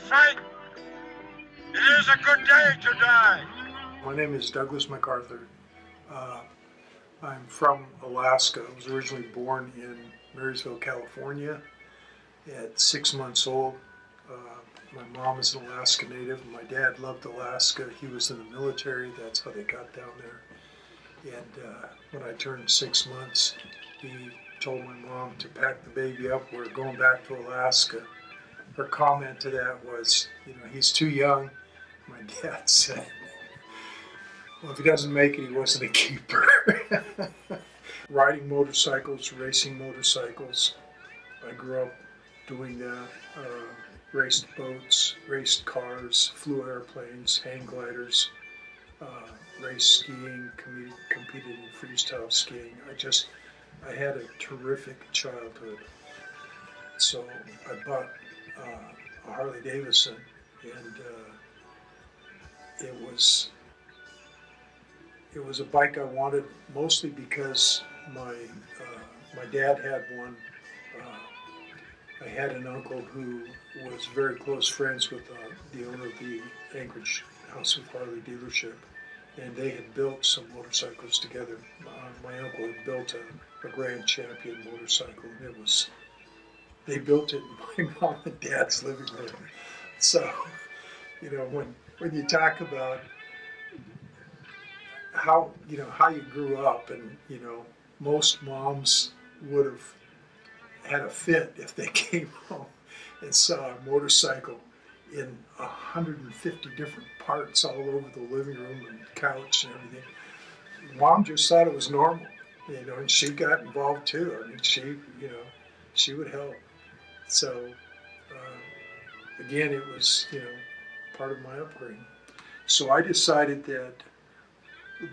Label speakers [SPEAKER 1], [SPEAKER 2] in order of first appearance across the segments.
[SPEAKER 1] sight. It is a good day to die.
[SPEAKER 2] My name is Douglas MacArthur. I'm from Alaska. I was originally born in Marysville, California at 6 months old. My mom is an Alaska native. My dad loved Alaska. He was in the military. That's how they got down there. And when I turned 6 months, he told my mom to pack the baby up. We're going back to Alaska. Her comment to that was, he's too young. My dad said, well, if he doesn't make it, he wasn't a keeper. Riding motorcycles, racing motorcycles. I grew up doing that. Raced boats, raced cars, flew airplanes, hang gliders, raced skiing, competed in freestyle skiing. I had a terrific childhood. So I bought a Harley Davidson, and it was a bike I wanted mostly because my dad had one. I had an uncle who was very close friends with the owner of the Anchorage House of Harley dealership, and they had built some motorcycles together. My uncle had built a Grand Champion motorcycle, and they built it in my mom and dad's living room. So, when you talk about how you grew up, and most moms would have had a fit if they came home and saw a motorcycle in 150 different parts all over the living room and couch and everything. Mom just thought it was normal, and she got involved too. I mean, she would help. So again, it was part of my upbringing. So I decided that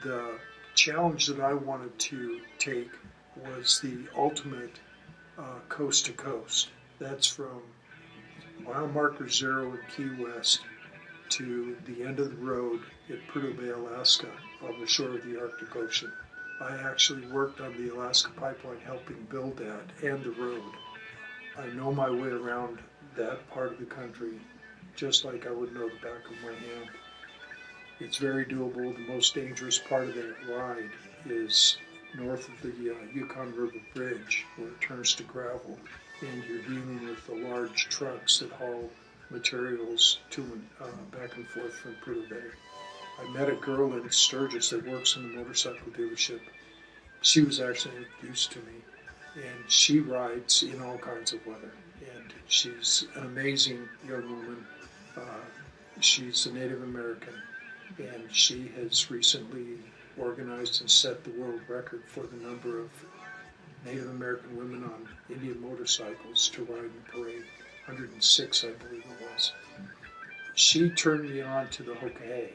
[SPEAKER 2] the challenge that I wanted to take was the ultimate coast to coast. That's from mile marker 0 in Key West to the end of the road at Prudhoe Bay, Alaska, on the shore of the Arctic Ocean. I actually worked on the Alaska Pipeline helping build that and the road. I know my way around that part of the country just like I would know the back of my hand. It's very doable. The most dangerous part of that ride is north of the Yukon River Bridge, where it turns to gravel, and you're dealing with the large trucks that haul materials to and back and forth from Prudhoe Bay. I met a girl in Sturgis that works in the motorcycle dealership. She was actually introduced to me, and she rides in all kinds of weather, and she's an amazing young woman. She's a Native American, and she has recently organized and set the world record for the number of Native American women on Indian motorcycles to ride in the parade. 106, I believe it was. She turned me on to the Hokahey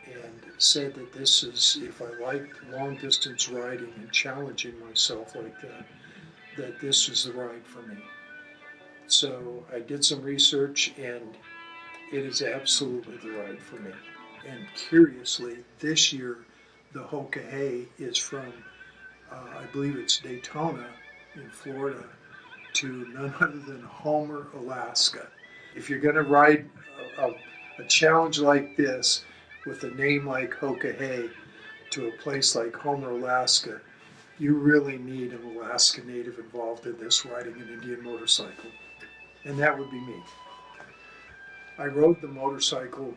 [SPEAKER 2] and said that this is, if I liked long distance riding and challenging myself like that this was the ride for me. So I did some research, and it is absolutely the ride for me. And curiously, this year, the Hokahey is from, I believe it's Daytona in Florida, to none other than Homer, Alaska. If you're going to ride a challenge like this with a name like Hokahey to a place like Homer, Alaska, you really need an Alaska Native involved in this riding an Indian motorcycle. And that would be me. I rode the motorcycle,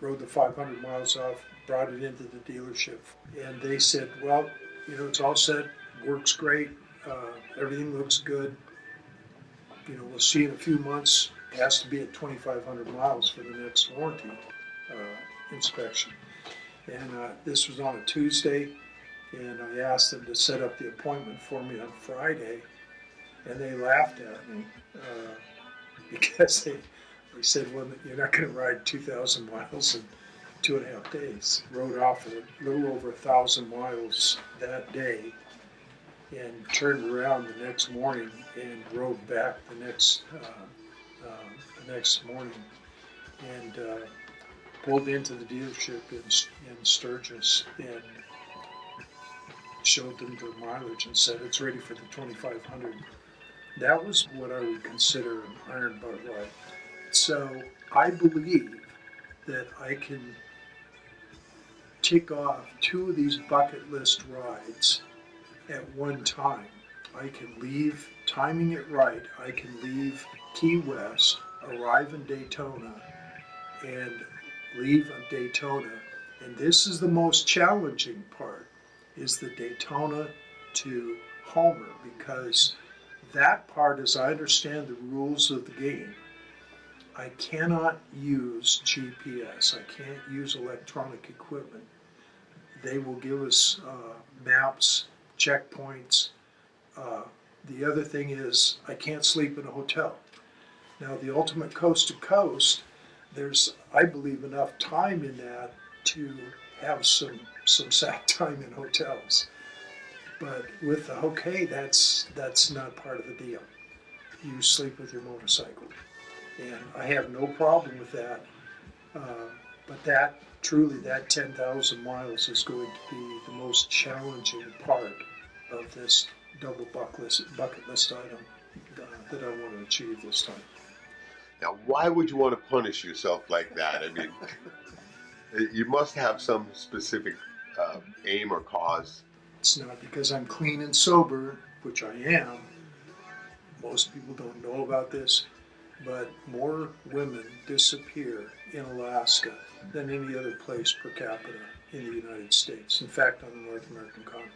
[SPEAKER 2] rode the 500 miles off, brought it into the dealership, and they said, well, it's all set, works great, everything looks good. We'll see in a few months. It has to be at 2,500 miles for the next warranty inspection. And this was on a Tuesday, and I asked them to set up the appointment for me on Friday, and they laughed at me because they said, well, you're not going to ride 2,000 miles in 2.5 days. Rode off a little over 1,000 miles that day, and turned around the next morning and rode back the next morning, and pulled into the dealership in Sturgis and showed them the mileage and said it's ready for the 2,500. That was what I would consider an iron butt ride. So I believe that I can tick off 2 of these bucket list rides at one time. I can leave, timing it right, I can leave Key West, arrive in Daytona, and leave Daytona. And this is the most challenging part, is the Daytona to Homer, because that part, as I understand the rules of the game, I cannot use GPS. I can't use electronic equipment. They will give us maps, checkpoints. Uh, the other thing is I can't sleep in a hotel. Now, the ultimate coast to coast, there's, I believe, enough time in that to have some sack time in hotels. But with the Hokahey, that's not part of the deal. You sleep with your motorcycle, and I have no problem with that. But that truly, that 10,000 miles is going to be the most challenging part of this double bucket list item that I want to achieve this time.
[SPEAKER 3] Now, why would you want to punish yourself like that? I mean, you must have some specific aim or cause.
[SPEAKER 2] It's not because I'm clean and sober, which I am. Most people don't know about this, but more women disappear in Alaska than any other place per capita in the United States. In fact, on the North American continent.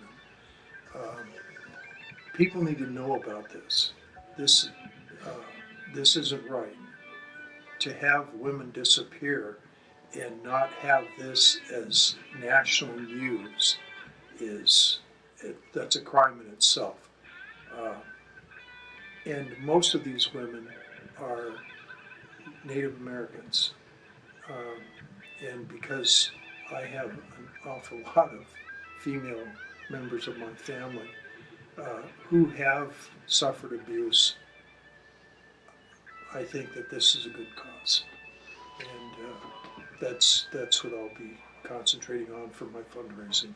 [SPEAKER 2] People need to know about this. This isn't right. To have women disappear and not have this as national news that's a crime in itself. And most of these women are Native Americans. And because I have an awful lot of female members of my family who have suffered abuse, I think that this is a good cause. And that's what I'll be concentrating on for my fundraising.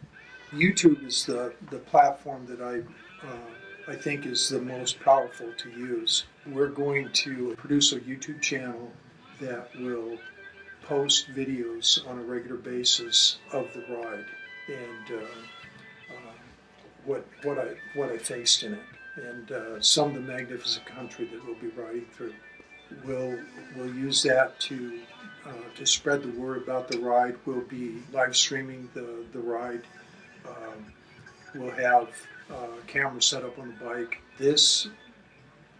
[SPEAKER 2] YouTube is the platform that I think is the most powerful to use. We're going to produce a YouTube channel that will post videos on a regular basis of the ride and what I faced in it, and some of the magnificent country that we'll be riding through. We'll use that to spread the word about the ride. We'll be live streaming the ride. We'll have a camera set up on the bike. This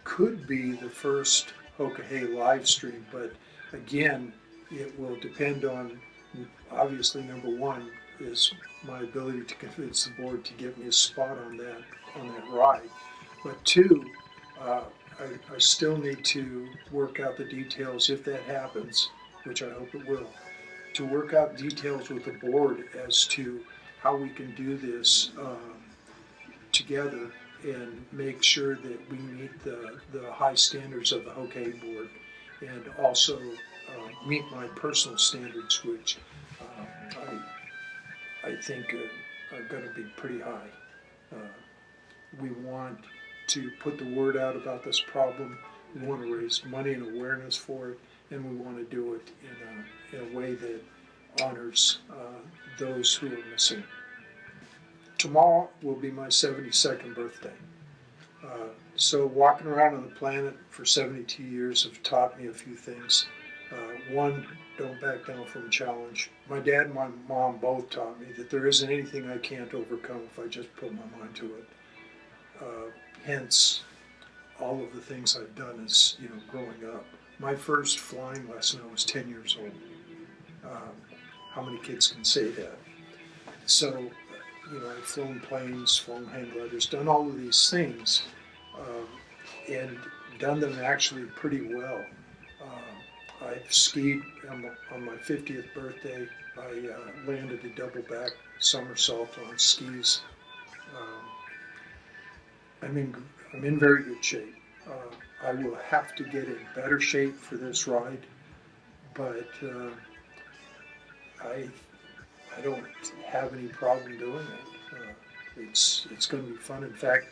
[SPEAKER 2] could be the first Hokahey live stream, but again, it will depend on, obviously, number one is my ability to convince the board to give me a spot on that ride. But two, I still need to work out the details, if that happens, which I hope it will, to work out details with the board as to how we can do this together and make sure that we meet the high standards of the Hokahey board, and also meet my personal standards, which I think are going to be pretty high. We want to put the word out about this problem. We want to raise money and awareness for it, and we want to do it in a way that honors those who are missing. Tomorrow will be my 72nd birthday. So walking around on the planet for 72 years have taught me a few things. One, don't back down from a challenge. My dad and my mom both taught me that there isn't anything I can't overcome if I just put my mind to it. Hence, all of the things I've done as growing up. My first flying lesson, I was 10 years old. How many kids can say that? So, I've flown planes, flown hang gliders, done all of these things, and done them actually pretty well. I've skied on my 50th birthday. I landed a double back somersault on skis. I'm in very good shape. I will have to get in better shape for this ride, but I don't have any problem doing it. It's going to be fun. In fact,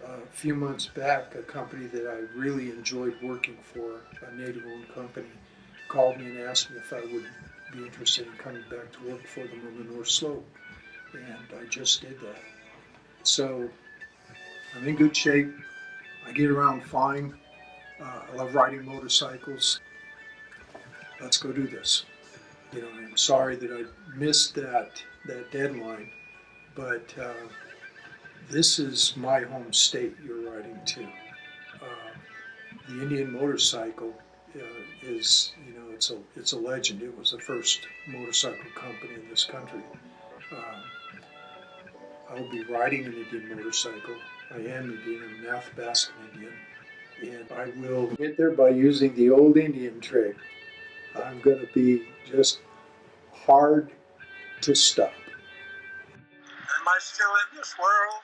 [SPEAKER 2] A few months back, a company that I really enjoyed working for, a native-owned company, called me and asked me if I would be interested in coming back to work for them on the North Slope, and I just did that. So I'm in good shape. I get around fine. I love riding motorcycles. Let's go do this. You know, I'm sorry that I missed that deadline, but this is my home state you're riding to. The Indian motorcycle is, you know, it's a legend. It was the first motorcycle company in this country. I'll be riding an Indian motorcycle. I am Indian. I'm an Athabascan Indian, and I will get there by using the old Indian trick. I'm going to be just hard to stop.
[SPEAKER 1] Am I still in this world?